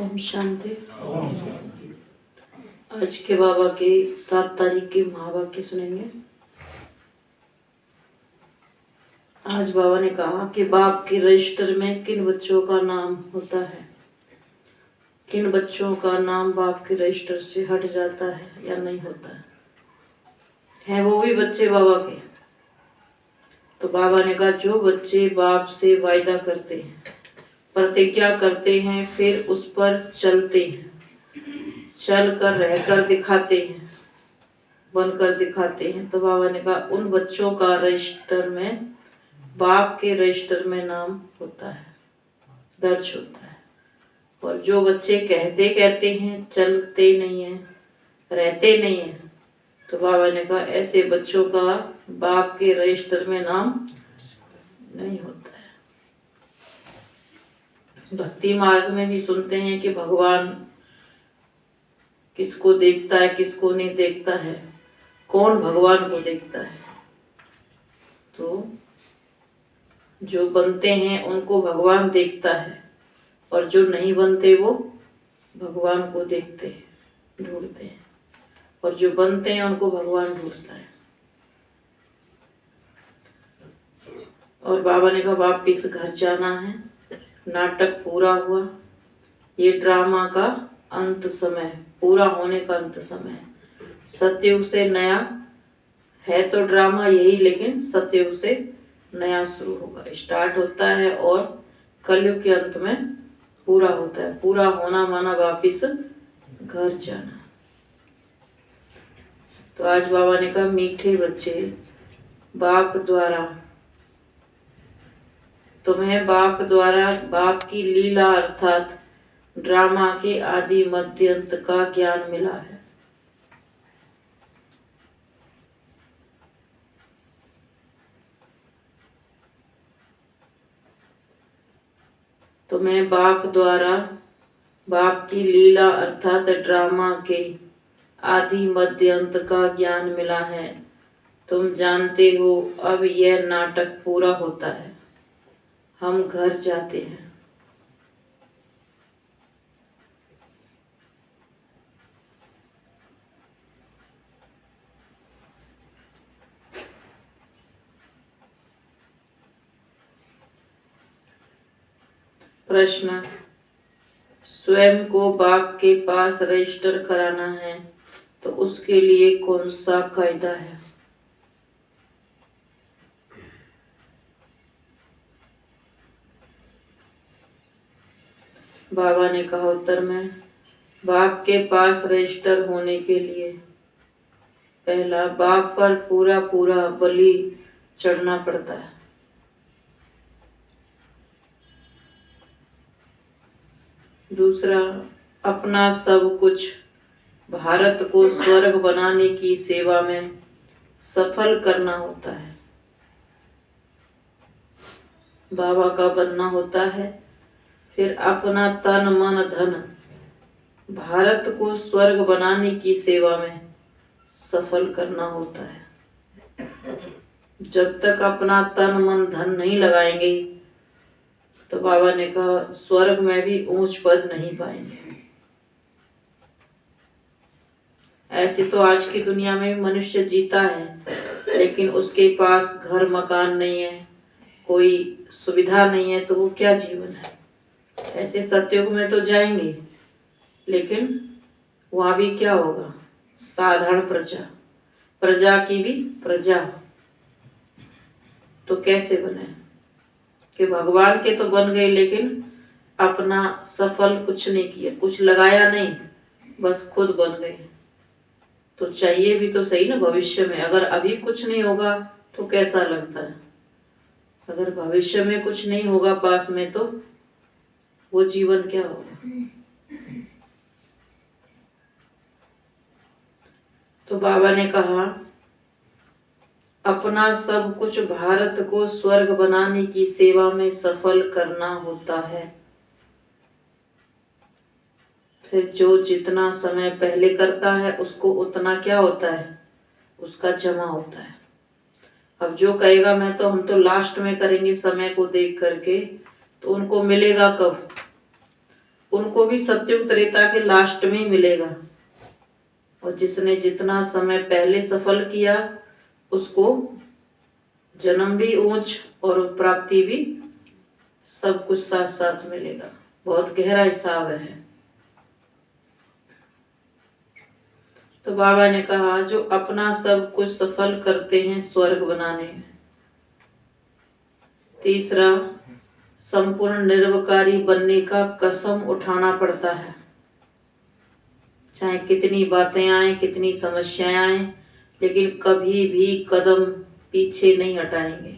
ओम शांति। आज के बाबा के 7 तारीख के महावाक्य सुनेंगे। आज बाबा ने कहा कि बाप के रजिस्टर में किन बच्चों का नाम होता है, किन बच्चों का नाम बाप के रजिस्टर से हट जाता है या नहीं होता है वो भी बच्चे बाबा के। तो बाबा ने कहा जो बच्चे बाप से वायदा करते हैं, प्रतिज्ञा करते हैं, फिर उस पर चलते हैं, चल कर रहकर दिखाते हैं, बनकर दिखाते हैं, तो बाबा ने कहा उन बच्चों का रजिस्टर में, बाप के रजिस्टर में नाम होता है, दर्ज होता है। और जो बच्चे कहते हैं, चलते नहीं हैं, रहते नहीं हैं, तो बाबा ने कहा ऐसे बच्चों का बाप के रजिस्टर में नाम नहीं होता है। भक्ति मार्ग में भी सुनते हैं कि भगवान किसको देखता है, किसको नहीं देखता है, कौन भगवान को देखता है। तो जो बनते हैं उनको भगवान देखता है, और जो नहीं बनते वो भगवान को देखते हैं, ढूंढते हैं, और जो बनते हैं उनको भगवान ढूंढता है। और बाबा ने कहा वापिस घर जाना है, नाटक पूरा हुआ, ये ड्रामा का अंत समय, पूरा होने का अंत समय। सतयुग से नया है तो ड्रामा यही, लेकिन सतयुग से नया शुरू होगा, स्टार्ट होता है और कलयुग के अंत में पूरा होता है। पूरा होना माना वापिस घर जाना। तो आज बाबा ने कहा मीठे बच्चे, बाप द्वारा तुम्हें बाप द्वारा बाप की लीला अर्थात ड्रामा के आदि मध्य अंत का ज्ञान मिला है। तुम्हें बाप द्वारा बाप की लीला अर्थात ड्रामा के आदि मध्य अंत का ज्ञान मिला है। तुम जानते हो अब यह नाटक पूरा होता है, हम घर जाते हैं। प्रश्न, स्वयं को बाप के पास रजिस्टर कराना है तो उसके लिए कौन सा कायदा है? बाबा ने कहा उत्तर में, बाप के पास रजिस्टर होने के लिए पहला बाप पर पूरा पूरा बलि चढ़ना पड़ता है। दूसरा, अपना सब कुछ भारत को स्वर्ग बनाने की सेवा में सफल करना होता है। बाबा का बनना होता है, फिर अपना तन मन धन भारत को स्वर्ग बनाने की सेवा में सफल करना होता है। जब तक अपना तन मन धन नहीं लगाएंगे तो बाबा ने कहा स्वर्ग में भी ऊंच पद नहीं पाएंगे। ऐसे तो आज की दुनिया में मनुष्य जीता है, लेकिन उसके पास घर मकान नहीं है, कोई सुविधा नहीं है, तो वो क्या जीवन है। ऐसे सतयुग में तो जाएंगे, लेकिन वहां भी क्या होगा, साधारण प्रजा, प्रजा की भी प्रजा। तो कैसे बने कि भगवान के तो बन गए, लेकिन अपना सफल कुछ नहीं किया, कुछ लगाया नहीं, बस खुद बन गए। तो चाहिए भी तो सही ना भविष्य में। अगर अभी कुछ नहीं होगा तो कैसा लगता है, अगर भविष्य में कुछ नहीं होगा पास में, तो वो जीवन क्या होगा। तो बाबा ने कहा अपना सब कुछ भारत को स्वर्ग बनाने की सेवा में सफल करना होता है। फिर जो जितना समय पहले करता है उसको उतना क्या होता है, उसका जमा होता है। अब जो कहेगा हम तो लास्ट में करेंगे समय को देख करके, तो उनको मिलेगा कब, उनको भी सत्युग त्रेता के लास्ट में ही मिलेगा। और जिसने जितना समय पहले सफल किया उसको जन्म भी ऊंच और प्राप्ति भी सब कुछ साथ साथ मिलेगा। बहुत गहरा हिसाब है। तो बाबा ने कहा जो अपना सब कुछ सफल करते हैं स्वर्ग बनाने में। तीसरा, संपूर्ण निर्विकारी बनने का कसम उठाना पड़ता है। चाहे कितनी बातें आए, कितनी समस्याएं आए, लेकिन कभी भी कदम पीछे नहीं हटाएंगे।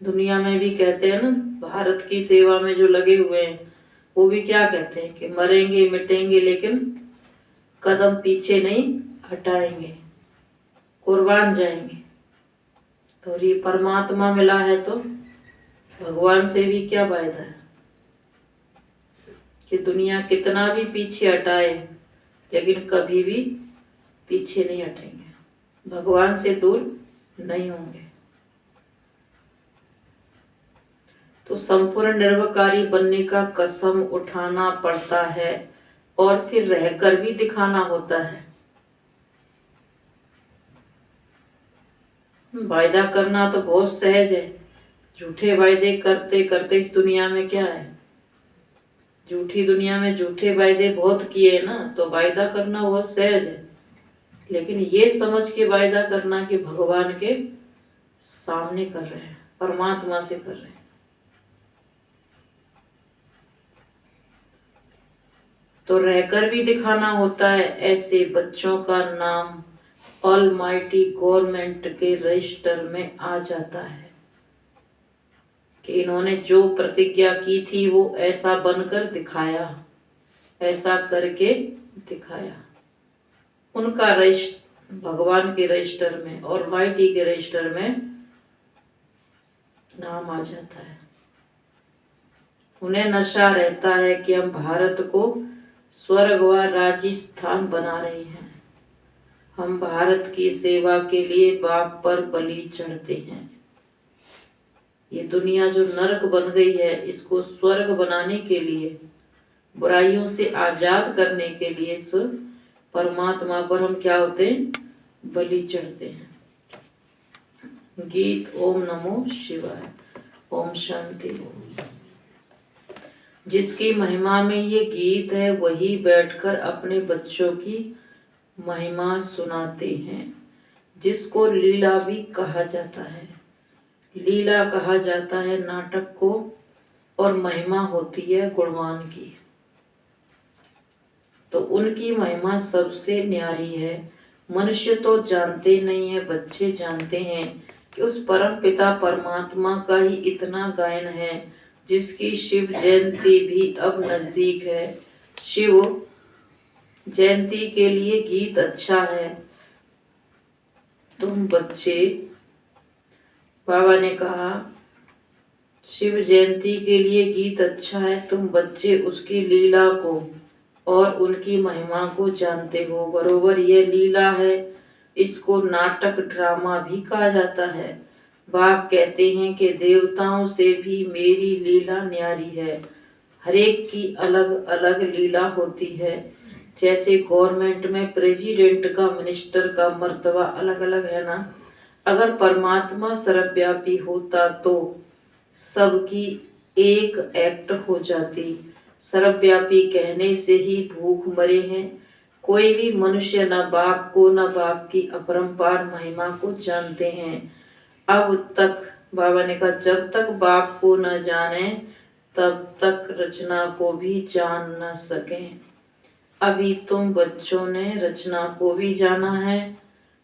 दुनिया में भी कहते हैं ना, भारत की सेवा में जो लगे हुए हैं वो भी क्या कहते हैं कि मरेंगे मिटेंगे लेकिन कदम पीछे नहीं हटाएंगे, कुर्बान जाएंगे। तो ये परमात्मा मिला है तो भगवान से भी क्या वायदा है कि दुनिया कितना भी पीछे हटाए लेकिन कभी भी पीछे नहीं हटेंगे, भगवान से दूर नहीं होंगे। तो संपूर्ण निर्विकारी बनने का कसम उठाना पड़ता है और फिर रहकर भी दिखाना होता है। वायदा करना तो बहुत सहज है, झूठे वायदे करते करते इस दुनिया में क्या है, झूठी दुनिया में झूठे वायदे बहुत किए ना, तो वायदा करना बहुत सहज है। लेकिन ये समझ के वायदा करना कि भगवान के सामने कर रहे हैं, परमात्मा से कर रहे हैं। तो रहकर भी दिखाना होता है। ऐसे बच्चों का नाम ऑलमाइटी गवर्नमेंट के रजिस्टर में आ जाता है कि इन्होंने जो प्रतिज्ञा की थी वो ऐसा बनकर दिखाया, ऐसा करके दिखाया। उनका रजिस्टर भगवान के रजिस्टर में, ऑलमाइटी के रजिस्टर में नाम आ जाता है। उन्हें नशा रहता है कि हम भारत को स्वर्ग व राजस्थान बना रहे हैं, हम भारत की सेवा के लिए बाप पर बलि चढ़ते हैं। ये दुनिया जो नरक बन गई है इसको स्वर्ग बनाने के लिए, बुराइयों से आजाद करने के लिए इस परमात्मा पर हम क्या होते हैं, बलि चढ़ते हैं। गीत ओम नमो शिवाय। ओम शांति। जिसकी महिमा में ये गीत है वही बैठकर अपने बच्चों की महिमा सुनाते हैं, जिसको लीला भी कहा जाता है। लीला कहा जाता है नाटक को, और महिमा होती है गुणवान की। तो उनकी महिमा सबसे न्यारी है। मनुष्य तो जानते नहीं है, बच्चे जानते हैं कि उस परम पिता परमात्मा का ही इतना गायन है, जिसकी शिव जयंती भी अब नजदीक है। शिव जयंती के लिए गीत अच्छा है। तुम बच्चे, बाबा ने कहा शिव जयंती के लिए गीत अच्छा है, तुम बच्चे उसकी लीला को और उनकी महिमा को जानते हो। बरोबर ये लीला है, इसको नाटक ड्रामा भी कहा जाता है। बाप कहते हैं कि देवताओं से भी मेरी लीला न्यारी है। हरेक की अलग अलग लीला होती है। जैसे गवर्नमेंट में प्रेसिडेंट का, मिनिस्टर का मर्तबा अलग अलग है ना। अगर परमात्मा सर्वव्यापी होता तो सबकी एक एक्ट हो जाती। सर्वव्यापी कहने से ही भूख मरे हैं। कोई भी मनुष्य न बाप को न बाप की अपरंपार महिमा को जानते हैं। अब तक बाबा ने कहा जब तक बाप को न जाने तब तक रचना को भी जान न सके। अभी तुम बच्चों ने रचना को भी जाना है,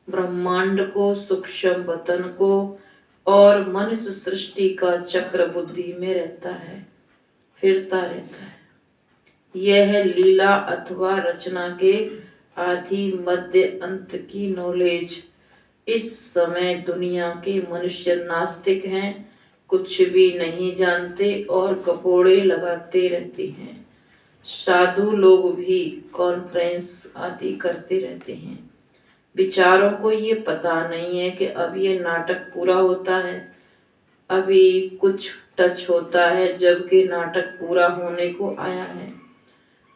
ब्रह्मांड को, सूक्ष्म वतन को, और मनुष्य सृष्टि का चक्र बुद्धि में रहता है, फिरता रहता है। यह है लीला अथवा रचना के आदि मध्य अंत की नॉलेज। इस समय दुनिया के मनुष्य नास्तिक हैं, कुछ भी नहीं जानते और कपोड़े लगाते रहते हैं। साधु लोग भी कॉन्फ्रेंस आदि करते रहते हैं, विचारों को ये पता नहीं है कि अब ये नाटक पूरा होता है, अभी कुछ टच होता है, जबकि नाटक पूरा होने को आया है।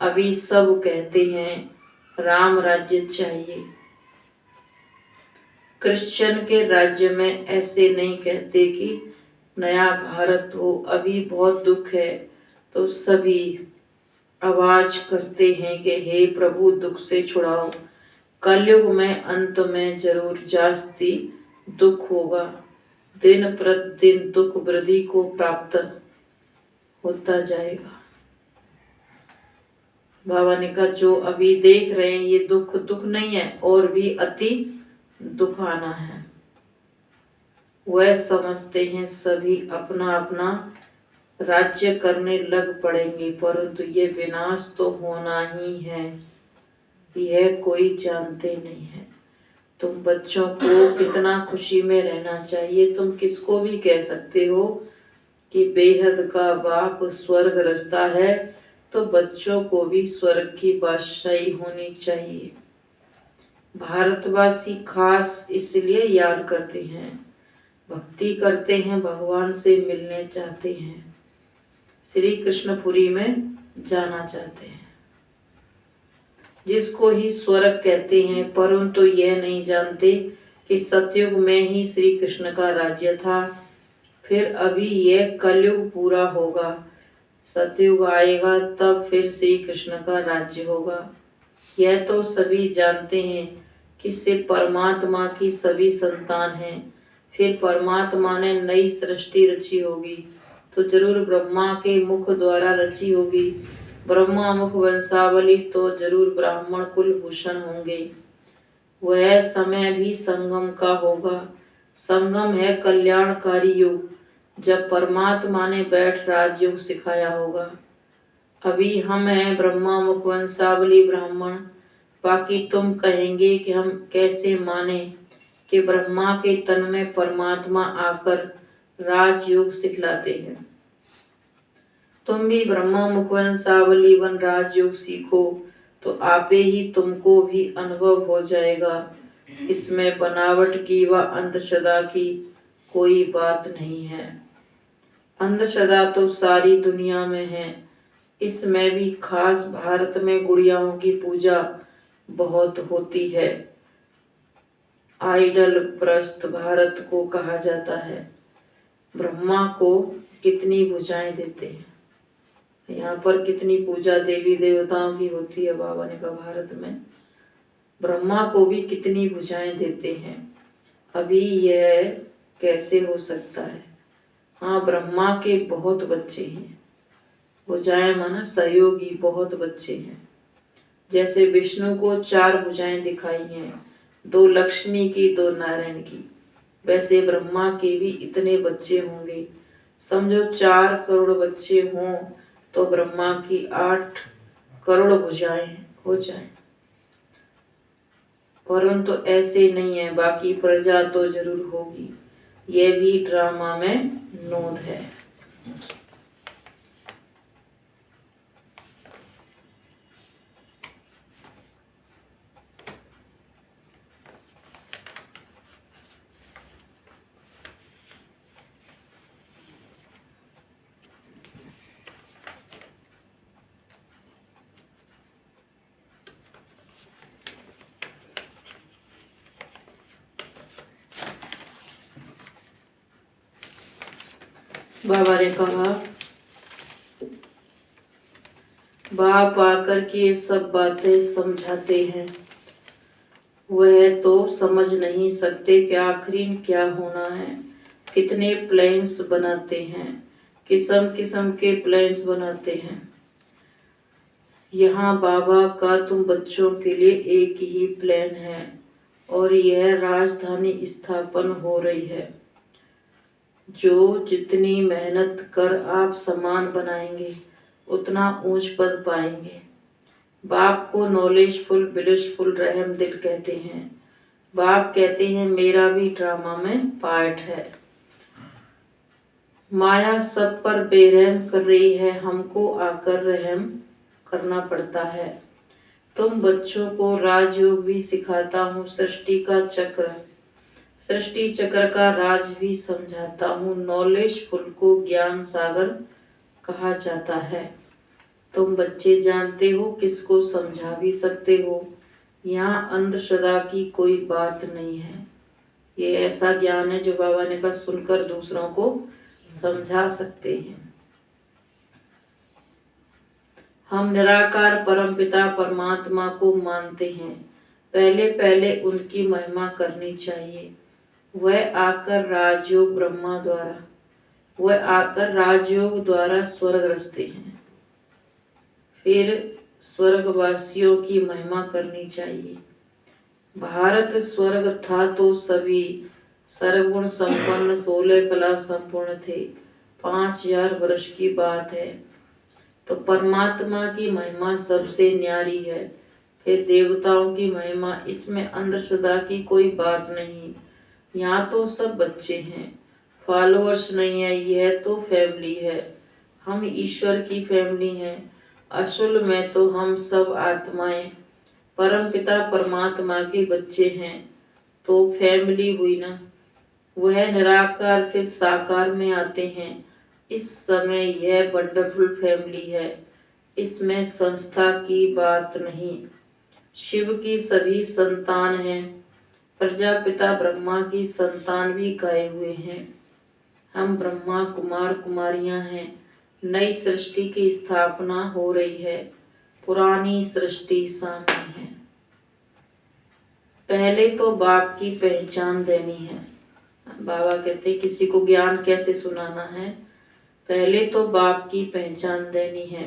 अभी सब कहते हैं राम राज्य चाहिए। क्रिश्चियन के राज्य में ऐसे नहीं कहते कि नया भारत हो, अभी बहुत दुख है, तो सभी आवाज करते हैं कि हे प्रभु दुख से छुड़ाओ। कलयुग में अंत में जरूर जास्ती दुख होगा, दिन प्रतिदिन दुख वृद्धि को प्राप्त होता जाएगा। बाबा ने कहा जो अभी देख रहे हैं ये दुख दुख नहीं है, और भी अति दुख आना है। वह समझते हैं सभी अपना अपना राज्य करने लग पड़ेंगे, परंतु ये विनाश तो होना ही है, यह कोई जानते नहीं है। तुम बच्चों को कितना खुशी में रहना चाहिए। तुम किसको भी कह सकते हो कि बेहद का बाप स्वर्ग रचता है, तो बच्चों को भी स्वर्ग की बादशाही होनी चाहिए। भारतवासी खास इसलिए याद करते हैं, भक्ति करते हैं, भगवान से मिलने चाहते हैं, श्री कृष्णपुरी में जाना चाहते हैं, जिसको ही स्वर्ग कहते हैं, परंतु यह नहीं जानते कि सतयुग में ही श्री कृष्ण का राज्य था। फिर अभी यह कलयुग पूरा होगा, सतयुग आएगा, तब फिर श्री कृष्ण का राज्य होगा। यह तो सभी जानते हैं कि सिर्फ परमात्मा की सभी संतान हैं। फिर परमात्मा ने नई सृष्टि रची होगी तो जरूर ब्रह्मा के मुख द्वारा रची होगी। ब्रह्मा मुख वंशावली तो जरूर ब्राह्मण कुल भूषण होंगे। वह समय भी संगम का होगा। संगम है कल्याणकारी युग, जब परमात्मा ने बैठ राजयोग सिखाया होगा। अभी हम हैं ब्रह्मा मुख वंशावली ब्राह्मण, बाकी तुम कहेंगे कि हम कैसे माने कि ब्रह्मा के तन में परमात्मा आकर राजयोग सिखलाते हैं। तुम भी ब्रह्मा मुख वंशावली वन राजयोग सीखो तो आपे ही तुमको भी अनुभव हो जाएगा। इसमें बनावट की व अंधश्रद्धा की कोई बात नहीं है। अंधश्रद्धा तो सारी दुनिया में है, इसमें भी खास भारत में गुड़ियाओं की पूजा बहुत होती है। आइडल प्रस्त भारत को कहा जाता है। ब्रह्मा को कितनी भुजाएं देते हैं, यहाँ पर कितनी पूजा देवी देवताओं की होती है। बाबा ने कहा भारत में ब्रह्मा को भी कितनी भुजाएं देते हैं। अभी यह कैसे हो सकता है? हाँ, ब्रह्मा के बहुत बच्चे हैं। भुजाएं माना सहयोगी, बहुत बच्चे हैं। जैसे विष्णु को 4 भुजाएं दिखाई हैं, 2 लक्ष्मी की, 2 नारायण की, वैसे ब्रह्मा के भी इतने बच्चे होंगे। समझो 4 करोड़ बच्चे हों तो ब्रह्मा की 8 करोड़ भुजाएं हो जाएं। परंतु ऐसे नहीं है, बाकी प्रजा तो जरूर होगी। यह भी ड्रामा में नोट है। बाबा ने कहा बाप आकर के ये सब बातें समझाते हैं, वह तो समझ नहीं सकते कि आखिरी क्या होना है। कितने प्लान्स बनाते हैं, किस्म किस्म के प्लान्स बनाते हैं। यहाँ बाबा का तुम बच्चों के लिए एक ही प्लान है, और यह राजधानी स्थापन हो रही है। जो जितनी मेहनत कर आप सामान बनाएंगे उतना ऊंच पद पाएंगे। बाप को नॉलेजफुल ब्लिसफुल रहम दिल कहते हैं। बाप कहते हैं मेरा भी ड्रामा में पार्ट है। माया सब पर बेरहम कर रही है, हमको आकर रहम करना पड़ता है। तुम बच्चों को राजयोग भी सिखाता हूँ, सृष्टि चक्र का राज भी समझाता हूँ। नॉलेज फुल को ज्ञान सागर कहा जाता है। तुम बच्चे जानते हो, किसको समझा भी सकते हो। यहाँ अंधश्रद्धा की कोई बात नहीं है। ये ऐसा ज्ञान है जो बाबा ने कहा सुनकर दूसरों को समझा सकते हैं। हम निराकार परमपिता परमात्मा को मानते हैं। पहले पहले उनकी महिमा करनी चाहिए। वह आकर राजयोग द्वारा स्वर्ग रचते हैं। फिर स्वर्गवासियों की महिमा करनी चाहिए। भारत स्वर्ग था तो सभी सर्वगुण संपन्न 16 कला संपूर्ण थे। 5000 वर्ष की बात है। तो परमात्मा की महिमा सबसे न्यारी है। फिर देवताओं की महिमा, इसमें अंधश्रद्धा की कोई बात नहीं। यहाँ तो सब बच्चे हैं, फॉलोअर्स नहीं है। यह तो फैमिली है, हम ईश्वर की फैमिली हैं। असल में तो हम सब आत्माएं परमपिता परमात्मा के बच्चे हैं। तो फैमिली हुई ना। वह निराकार फिर साकार में आते हैं। इस समय यह वंडरफुल फैमिली है। इसमें संस्था की बात नहीं। शिव की सभी संतान हैं। प्रजापिता ब्रह्मा की संतान भी गाए हुए हैं। हम ब्रह्मा कुमार कुमारियां हैं। नई सृष्टि की स्थापना हो रही है। पुरानी सृष्टि सामने है। पहले तो बाप की पहचान देनी है। बाबा कहते हैं किसी को ज्ञान कैसे सुनाना है, पहले तो बाप की पहचान देनी है।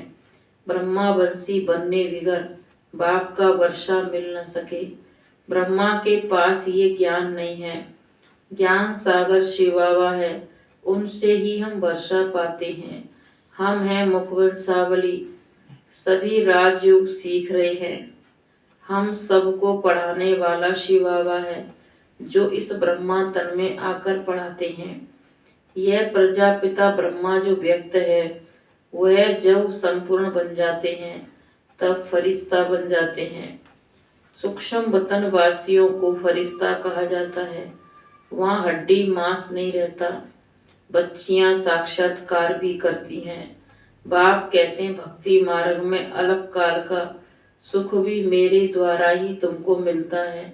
ब्रह्मा वंशी बनने बिगर बाप का वर्षा मिल न सके। ब्रह्मा के पास ये ज्ञान नहीं है। ज्ञान सागर शिव बाबा है, उनसे ही हम वर्षा पाते हैं। हम हैं मुखवंशावली, सभी राजयोग सीख रहे हैं। हम सबको पढ़ाने वाला शिव बाबा है, जो इस ब्रह्मा तन में आकर पढ़ाते हैं। यह प्रजापिता ब्रह्मा जो व्यक्त है, वह जब संपूर्ण बन जाते हैं तब फरिश्ता बन जाते हैं। सूक्ष्म वतन वासियों को फरिश्ता कहा जाता है। वहाँ हड्डी मांस नहीं रहता। बच्चियां साक्षात्कार भी करती हैं। बाप कहते हैं भक्ति मार्ग में अलग काल का सुख भी मेरे द्वारा ही तुमको मिलता है।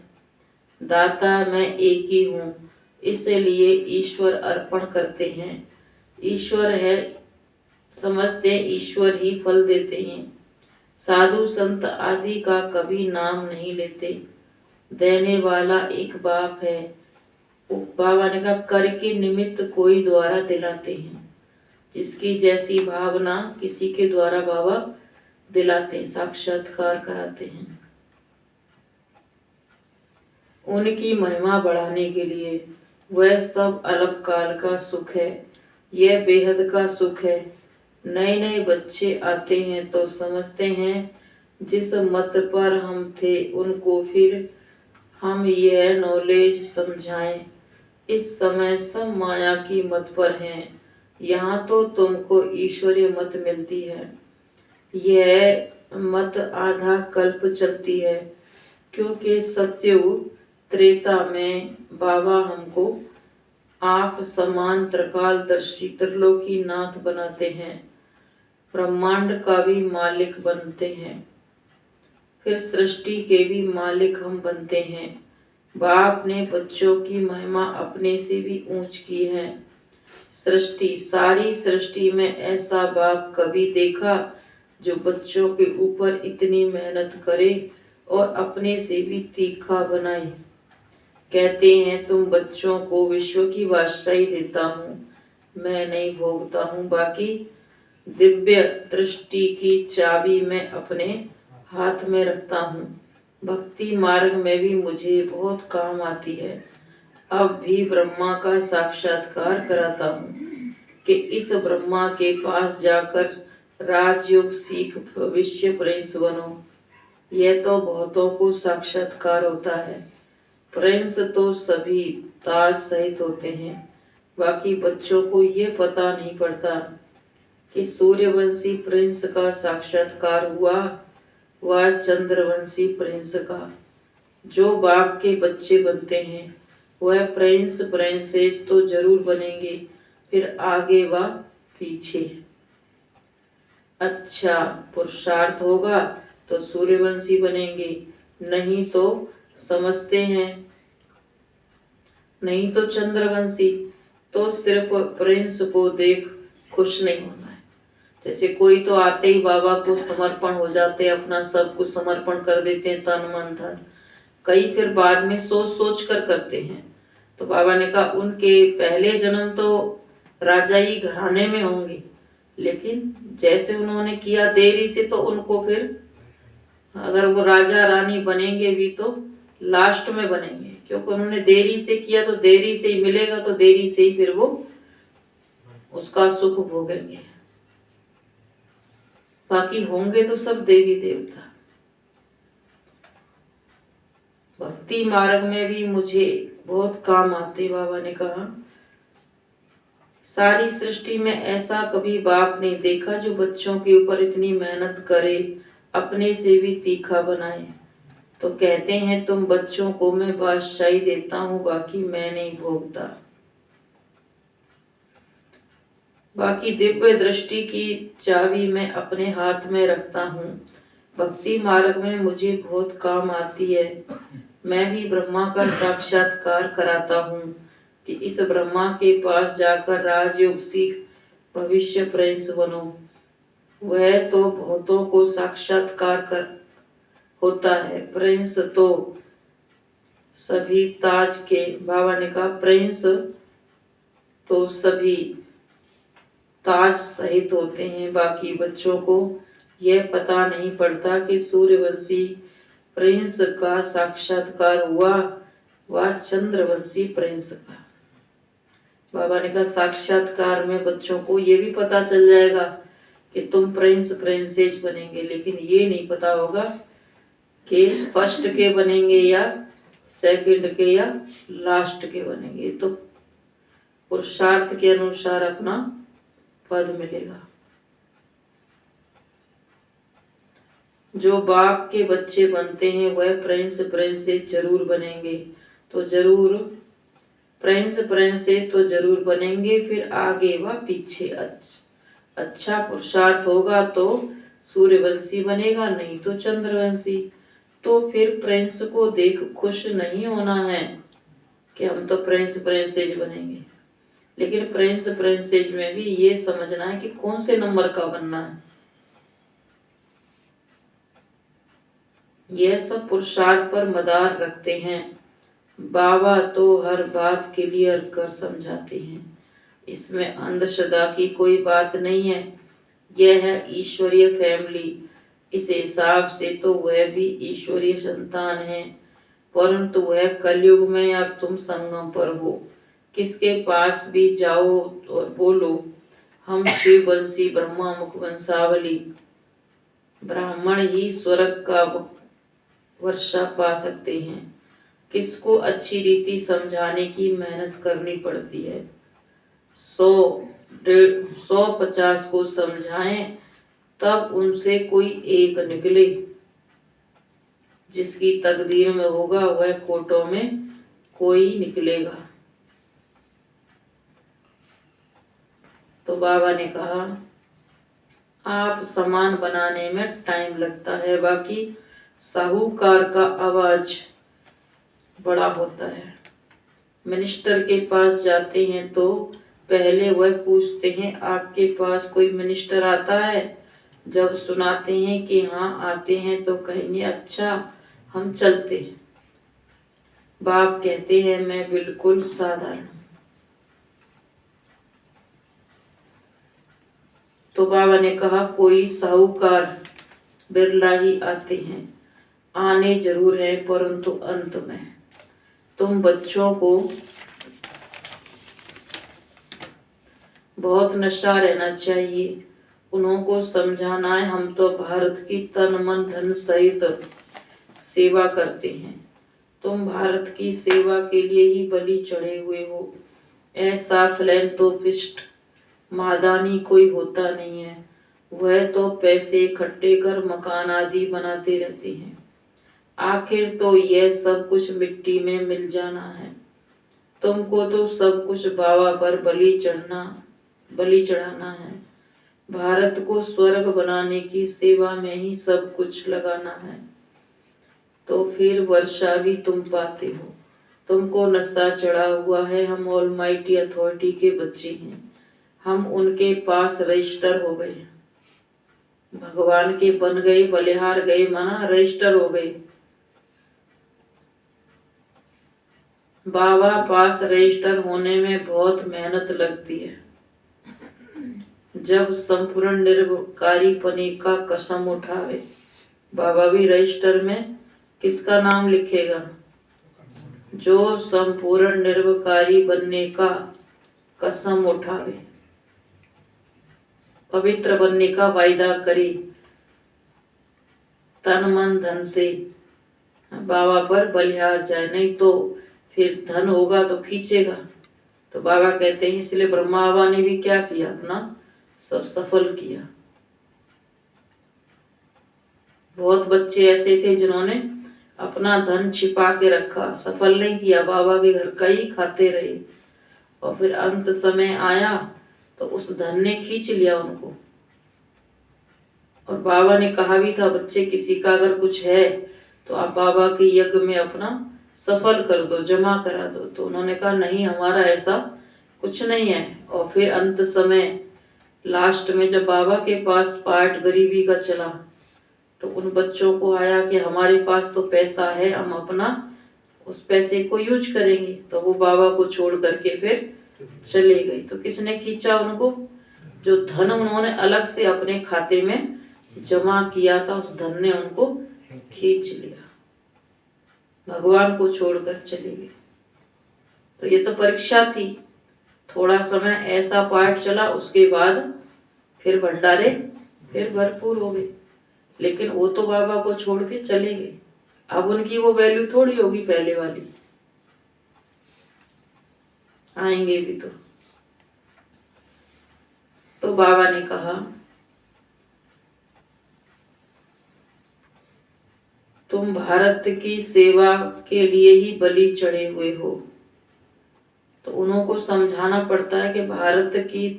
दाता मैं एक ही हूँ, इसलिए ईश्वर अर्पण करते हैं। ईश्वर है समझते हैं, ईश्वर ही फल देते हैं। साधु संत आदि का कभी नाम नहीं लेते। देने वाला एक बाप है। बाबा ने कहा करके निमित्त कोई द्वारा दिलाते हैं। जिसकी जैसी भावना किसी के द्वारा बाबा दिलाते हैं, साक्षात्कार कराते हैं। उनकी महिमा बढ़ाने के लिए वह सब अलग काल का सुख है, यह बेहद का सुख है। नए नए बच्चे आते हैं तो समझते हैं जिस मत पर हम थे उनको फिर हम यह नॉलेज समझाएं। इस समय सब माया की मत पर हैं। यहाँ तो तुमको ईश्वरीय मत मिलती है। यह मत आधा कल्प चलती है, क्योंकि सत्ययुग त्रेता में बाबा हमको आप समान त्रिकालदर्शी त्रिलोकी नाथ बनाते हैं। ब्रह्मांड का भी मालिक बनते हैं। फिर सृष्टि के भी मालिक हम बनते हैं। बाप ने बच्चों की महिमा अपने से भी ऊंच की है। सारी सृष्टि में ऐसा बाप कभी देखा जो बच्चों के ऊपर इतनी मेहनत करे और अपने से भी तीखा बनाए। कहते हैं तुम बच्चों को विश्व की बादशाही देता हूँ, मैं नहीं भोगता हूँ। बाकी दिव्य दृष्टि की चाबी मैं अपने हाथ में रखता हूँ। भक्ति मार्ग में भी मुझे बहुत काम आती है। अब भी ब्रह्मा का साक्षात्कार कराता हूँ कि इस ब्रह्मा के पास जाकर राजयोग सीख भविष्य प्रिंस बनो। यह तो बहुतों को साक्षात्कार होता है। प्रिंस तो सभी ताज सहित होते हैं। बाकी बच्चों को ये पता नहीं पड़ता कि सूर्यवंशी प्रिंस का साक्षात्कार हुआ व चंद्रवंशी प्रिंस का। जो बाप के बच्चे बनते हैं वह प्रिंस प्रिंसेस तो जरूर बनेंगे, फिर आगे व पीछे। अच्छा पुरुषार्थ होगा तो सूर्यवंशी बनेंगे, नहीं तो समझते हैं, नहीं तो चंद्रवंशी। तो सिर्फ प्रिंस को देख खुश नहीं होना है। जैसे कोई तो आते ही बाबा को समर्पण हो जाते हैं, अपना सब कुछ समर्पण कर देते हैं, तन मन धन। कई फिर बाद में सोच सोच कर करते हैं। तो बाबा ने कहा उनके पहले जन्म तो राजाई घराने में होंगे, लेकिन जैसे उन्होंने किया देरी से, तो उनको फिर अगर वो राजा रानी बनेंगे भी तो लास्ट में बनेंगे, क्योंकि उन्होंने देरी से किया तो देरी से ही मिलेगा, तो देरी से ही फिर वो उसका सुख भोगेंगे। बाकी होंगे तो सब देवी देवता। भक्ति मार्ग में भी मुझे बहुत काम आते। बाबा ने कहा सारी सृष्टि में ऐसा कभी बाप ने देखा जो बच्चों के ऊपर इतनी मेहनत करे, अपने से भी तीखा बनाए। तो कहते हैं तुम बच्चों को मैं बादशाही देता हूँ, बाकी मैं नहीं भोगता। बाकी दिव्य दृष्टि की चाबी मैं अपने हाथ में रखता हूँ। भक्ति मार्ग में मुझे बहुत काम आती है। मैं भी ब्रह्मा का साक्षात्कार कराता हूँ कि इस ब्रह्मा के पास जाकर राजयोग सीख भविष्य प्रिंस बनो। वह तो बहुतों को साक्षात्कार कर होता है, प्रिंस तो सभी ताज के। बाबा ने कहा प्रिंस तो सभी ताज सहित होते हैं। बाकी बच्चों को यह पता नहीं पड़ता कि सूर्यवंशी प्रिंस का साक्षात्कार हुआ व चंद्रवंशी प्रिंस का। बाबा ने कहा साक्षात्कार में बच्चों को ये भी पता चल जाएगा कि तुम प्रिंस प्रिंसेस बनेंगे, लेकिन ये नहीं पता होगा कि फर्स्ट के बनेंगे या सेकंड के या लास्ट के बनेंगे। तो पुरुषार्थ के अनुसार अपना पद मिलेगा। जो बाप के बच्चे बनते हैं वह प्रिंस प्रिंसेस जरूर बनेंगे, तो जरूर प्रिंस प्रिंसेस तो जरूर बनेंगे, फिर आगे व पीछे। अच्छा पुरुषार्थ होगा तो सूर्यवंशी बनेगा, नहीं तो चंद्रवंशी। तो फिर प्रिंस को देख खुश नहीं होना है कि हम तो प्रिंस प्रिंसेस बनेंगे, लेकिन प्रिंस प्रिंसेस में भी ये समझना है कि कौन से नंबर का बनना है। यह सब पुरुषार्थ पर मदार रखते हैं। बाबा तो हर बात क्लियर कर समझाते हैं, इसमें अंधश्रद्धा की कोई बात नहीं है। यह है ईश्वरीय फैमिली, इस हिसाब से तो वह भी ईश्वरीय संतान है, परंतु वह कलयुग में अब तुम संगम पर हो। किसके पास भी जाओ और बोलो हम शिववंशी ब्रह्मा मुख वंशावली, ब्राह्मण ही स्वर्ग का वर्षा पा सकते हैं। किसको अच्छी रीति समझाने की मेहनत करनी पड़ती है। 100-150 को समझाएं तब उनसे कोई एक निकले। जिसकी तकदीर में होगा वह कोटों में कोई निकलेगा। तो बाबा ने कहा आप सामान बनाने में टाइम लगता है, बाकी साहूकार का आवाज बड़ा होता है। मिनिस्टर के पास जाते हैं तो पहले वह पूछते हैं आपके पास कोई मिनिस्टर आता है। जब सुनाते हैं कि हाँ आते हैं तो कहेंगे अच्छा हम चलते हैं। बाप कहते हैं मैं बिल्कुल साधारण। तो बाबा ने कहा कोई साहूकार बिरला ही आते हैं, आने जरूर है परंतु अंत में। तुम बच्चों को बहुत नशा रहना चाहिए, उनको समझाना है हम तो भारत की तन मन धन सहित सेवा करते हैं। तुम भारत की सेवा के लिए ही बलि चढ़े हुए हो। ऐसा फिलैंथ्रोपिस्ट मादानी कोई होता नहीं है। वह तो पैसे इकट्ठे कर मकान आदि बनाते रहते हैं। आखिर तो यह सब कुछ मिट्टी में मिल जाना है। तुमको तो सब कुछ बाबा पर बलि चढ़ाना है। भारत को स्वर्ग बनाने की सेवा में ही सब कुछ लगाना है। तो फिर वर्षा भी तुम पाते हो। तुमको नशा चढ़ा हुआ है। हम ऑलमाइटी अथॉरिटी के बच्चे हैं। हम उनके पास रजिस्टर हो गए, भगवान के बन गए, बलिहार गए, माना रजिस्टर हो गए। बाबा पास रजिस्टर होने में बहुत मेहनत लगती है। जब संपूर्ण निरवकारी पने का कसम उठावे, बाबा भी रजिस्टर में किसका नाम लिखेगा? जो संपूर्ण निरवकारी बनने का कसम उठावे, पवित्र बनने का वायदा करे, तन मन धन से बाबा पर बलिहार जाए, नहीं तो फिर धन होगा तो खींचेगा। तो बाबा कहते हैं इसलिए ब्रह्मा बाबा ने भी क्या किया, अपना सब सफल किया। बहुत बच्चे ऐसे थे जिन्होंने अपना धन छिपा के रखा, सफल नहीं किया, बाबा के घर का ही खाते रहे, और फिर अंत समय आया तो उस धन ने खींच लिया उनको। और बाबा ने कहा भी था, बच्चे किसी का अगर कुछ है तो आप बाबा के यज्ञ में अपना सफल कर दो, जमा करा दो। तो उन्होंने कहा नहीं, हमारा ऐसा कुछ नहीं है। और फिर अंत समय लास्ट में जब बाबा के पास पार्ट गरीबी का चला तो उन बच्चों को आया कि हमारे पास तो पैसा है, हम अपना उस पैसे को यूज करेंगे। तो वो बाबा को छोड़ करके फिर चले गए। तो किसने खींचा उनको? जो धन उन्होंने अलग से अपने खाते में जमा किया था, उस धन ने उनको खींच लिया, भगवान को छोड़कर चले गए। तो ये तो परीक्षा थी। थोड़ा समय ऐसा पाठ चला, उसके बाद फिर भंडारे फिर भरपूर हो गए। लेकिन वो तो बाबा को छोड़ के चले गए। अब उनकी वो वैल्यू थोड़ी होगी पहले वाली, आएंगे भी तो बाबा ने कहा तुम भारत की सेवा के लिए ही बलि चढ़े हुए हो। तो उनको समझाना पड़ता है कि भारत की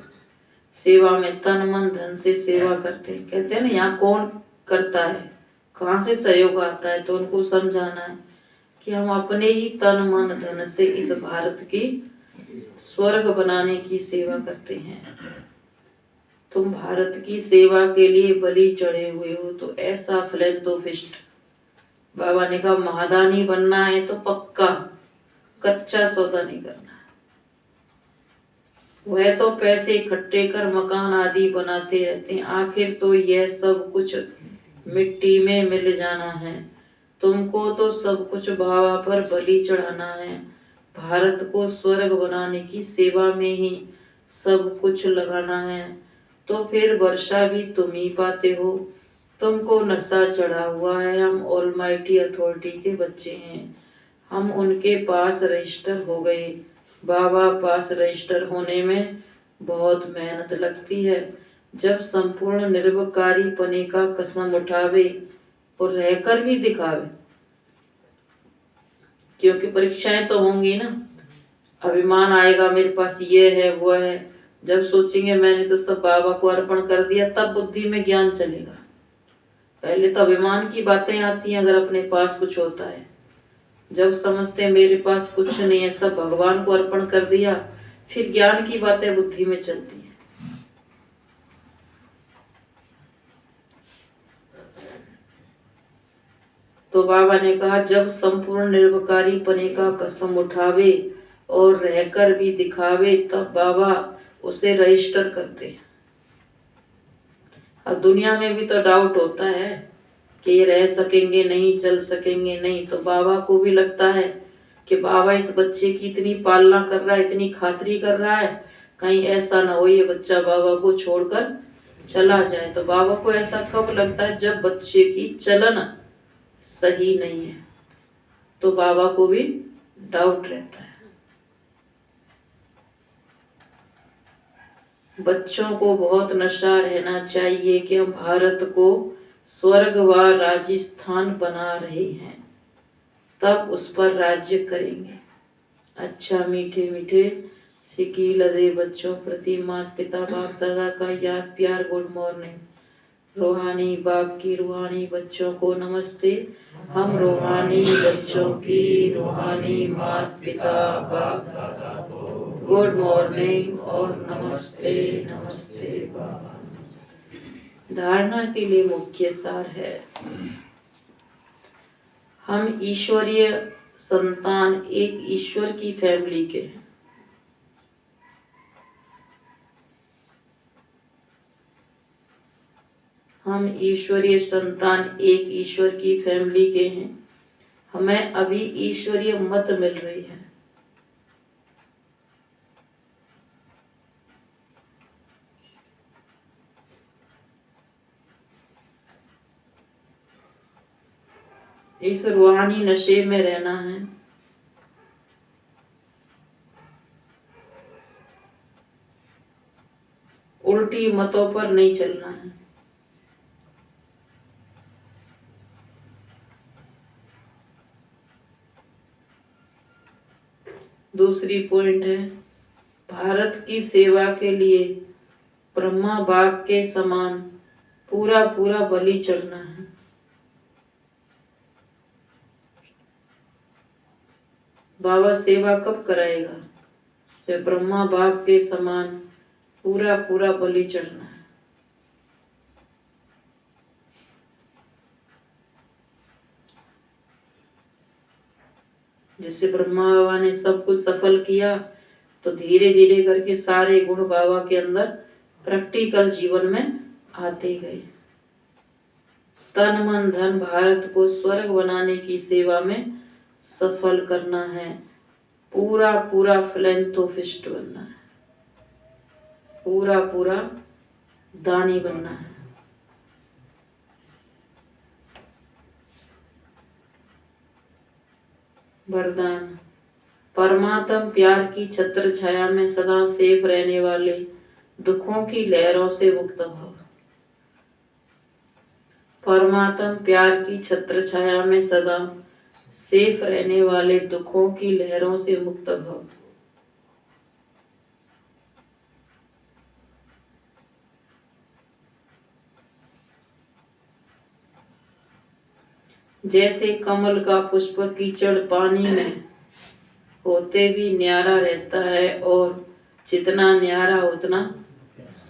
सेवा में तन मन धन से सेवा करते हैं। कहते हैं ना, यहाँ कौन करता है, कहाँ से सहयोग आता है? तो उनको समझाना है कि हम अपने ही तन मन धन से इस भारत की स्वर्ग बनाने की सेवा करते हैं। तुम भारत की सेवा के लिए बलि चढ़े हुए हो। तो ऐसा फिलैंथ्रोपिस्ट, बाबा ने कहा महादानी बनना है तो पक्का, कच्चा सौदा नहीं करना। वह तो पैसे इकट्ठे कर मकान आदि बनाते रहते हैं। आखिर तो यह सब कुछ मिट्टी में मिल जाना है। तुमको तो सब कुछ बाबा पर बलि चढ़ाना है। भारत को स्वर्ग बनाने की सेवा में ही सब कुछ लगाना है। तो फिर वर्षा भी तुम ही पाते हो। तुमको नशा चढ़ा हुआ है। हम ऑलमाइटी अथॉरिटी के बच्चे हैं। हम उनके पास रजिस्टर हो गए। बाबा पास रजिस्टर होने में बहुत मेहनत लगती है। जब संपूर्ण निर्विकारी पने का कसम उठावे और रहकर भी दिखावे, क्योंकि परीक्षाएं तो होंगी ना, अभिमान आएगा मेरे पास ये है वो है। जब सोचेंगे मैंने तो सब बाबा को अर्पण कर दिया, तब बुद्धि में ज्ञान चलेगा। पहले तो अभिमान की बातें आती हैं अगर अपने पास कुछ होता है। जब समझते हैं मेरे पास कुछ नहीं है, सब भगवान को अर्पण कर दिया, फिर ज्ञान की बातें बुद्धि में चलती हैं। तो बाबा ने कहा जब संपूर्ण निर्विकारी पने का कसम उठावे और रहकर भी दिखावे, तब बाबा उसे रजिस्टर करते हैं। अब दुनिया में भी तो डाउट होता है कि ये रह सकेंगे नहीं, चल सकेंगे नहीं। तो बाबा को भी लगता है कि बाबा इस बच्चे की इतनी पालना कर रहा है, इतनी खातिरी कर रहा है, कहीं ऐसा ना हो ये बच्चा बाबा को छोड़कर चला जाए। तो बाबा को ऐसा कब लगता है? जब बच्चे की चलन सही नहीं है, तो बाबा को भी डाउट रहता है। बच्चों को बहुत नशा रहना चाहिए कि हम भारत को स्वर्ग व राजस्थान बना रहे हैं, तब उस पर राज्य करेंगे। अच्छा मीठे मीठे सिकी लदे बच्चों प्रति माता पिता बाप दादा का याद प्यार गुड मॉर्निंग। रूहानी बाप की रूहानी बच्चों को नमस्ते। हम रूहानी बच्चों की रूहानी माता पिता बाप दादा को गुड मॉर्निंग और नमस्ते नमस्ते बाबा। धारणा के लिए मुख्य सार है, हम ईश्वरीय संतान एक ईश्वर की फैमिली के हैं। हम ईश्वरीय संतान एक ईश्वर की फैमिली के हैं। हमें अभी ईश्वरीय मत मिल रही है। इस रूहानी नशे में रहना है। उल्टी मतों पर नहीं चलना है। दूसरी पॉइंट है, भारत की सेवा के लिए ब्रह्मा बाप के समान पूरा पूरा बलि चढ़ना है। बाबा सेवा कब कराएगा? जब ब्रह्मा बाप के समान पूरा पूरा बलि चढ़ना है। जैसे ब्रह्मा बाबा ने सब कुछ सफल किया, तो धीरे धीरे करके सारे गुण बाबा के अंदर प्रैक्टिकल जीवन में आते गए। तन मन धन भारत को स्वर्ग बनाने की सेवा में सफल करना है। पूरा पूरा फिलैंथ्रोपिस्ट बनना है। पूरा पूरा दानी बनना है। वरदान, परमात्मा प्यार की छत्र छाया में सदा सेफ रहने वाले, दुखों की लहरों से मुक्त भव। परमात्मा प्यार की छत्र छाया में सदा सेफ रहने वाले, दुखों की लहरों से मुक्त भव। जैसे कमल का पुष्प कीचड़ पानी में होते भी न्यारा रहता है, और जितना न्यारा उतना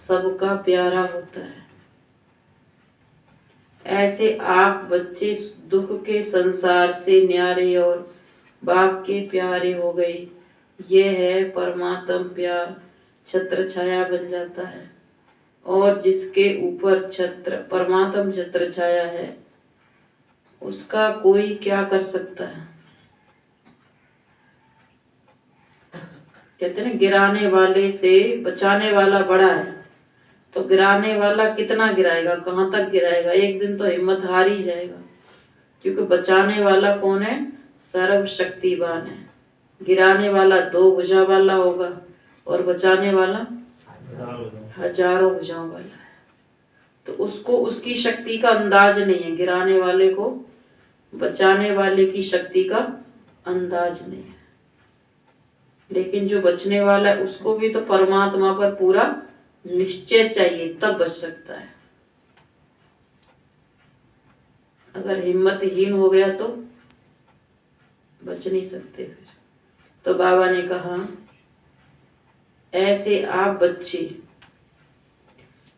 सबका प्यारा होता है। ऐसे आप बच्चे दुख के संसार से न्यारे और बाप के प्यारे हो गए। यह है परमात्मा प्यार छत्र छाया बन जाता है, और जिसके ऊपर छत्र परमात्मा छत्र छाया है, उसका कोई क्या कर सकता है? कहते हैं गिराने वाले से बचाने वाला बड़ा है। तो गिराने वाला कितना गिराएगा, कहाँ तक गिराएगा? एक दिन तो हिम्मत हार ही जाएगा, क्योंकि बचाने वाला कौन है? सर्वशक्तिवान है। गिराने वाला 2 भुजा वाला होगा, और बचाने वाला हजारों भुजाओं वाला है। तो उसको उसकी शक्ति का अंदाज नहीं है। गिराने वाले को बचाने वाले की शक्ति का अंदाज नहीं है। लेकिन जो बचने वाला है, उसको भी तो परमात्मा पर पूरा निश्चय चाहिए, तब बच सकता है। अगर हिम्मतहीन हो गया तो बच नहीं सकते फिर। तो बाबा ने कहा, ऐसे आप बच्चे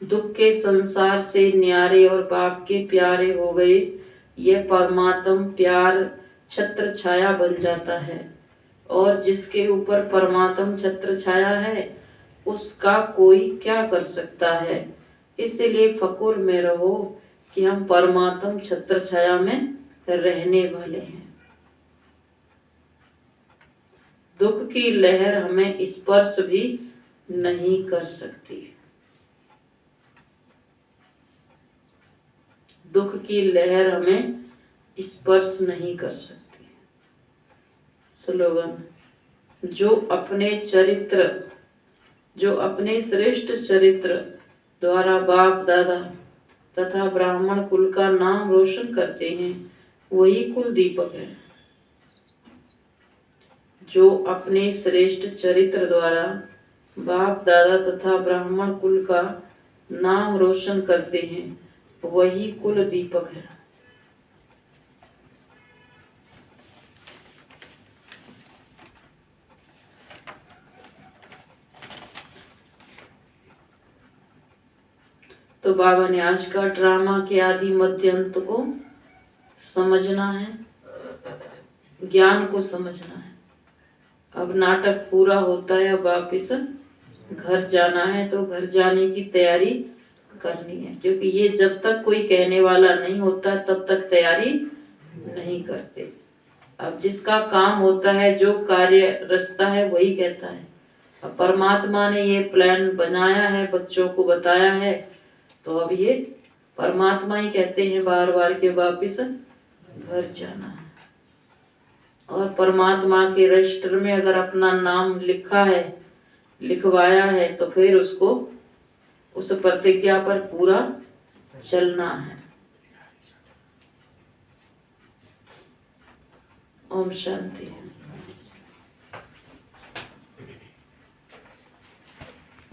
दुख के संसार से न्यारे और बाप के प्यारे हो गए। यह परमात्म प्यार छत्र छाया बन जाता है, और जिसके ऊपर परमात्म छत्र छाया है, उसका कोई क्या कर सकता है? इसलिए फकुर में रहो कि हम परमात्म छत्र छाया में रहने वाले हैं। दुख की लहर हमें स्पर्श भी नहीं कर सकती। दुख की लहर हमें स्पर्श नहीं कर सकती। स्लोगन, जो अपने चरित्र जो अपने श्रेष्ठ चरित्र द्वारा बाप दादा तथा ब्राह्मण कुल का नाम रोशन करते हैं वही कुल दीपक है। जो अपने श्रेष्ठ चरित्र द्वारा बाप दादा तथा ब्राह्मण कुल का नाम रोशन करते हैं वही कुल दीपक है। तो बाबा ने आज का ड्रामा के आदि मध्य अंत को समझना है, ज्ञान को समझना है। अब नाटक पूरा होता है, अब वापिस घर जाना है, तो घर जाने की तैयारी करनी है, क्योंकि ये जब तक कोई कहने वाला नहीं होता तब तक तैयारी नहीं करते। अब जिसका काम होता है, जो कार्य रचता है, वही कहता है। अब परमात्मा ने ये प्लान बनाया है, बच्चों को बताया है, तो अब ये परमात्मा ही कहते हैं बार बार के वापिस घर जाना है। और परमात्मा के रजिस्टर में अगर अपना नाम लिखा है, लिखवाया है, तो फिर उसको उस प्रतिज्ञा पर पूरा चलना है। ओम शांति।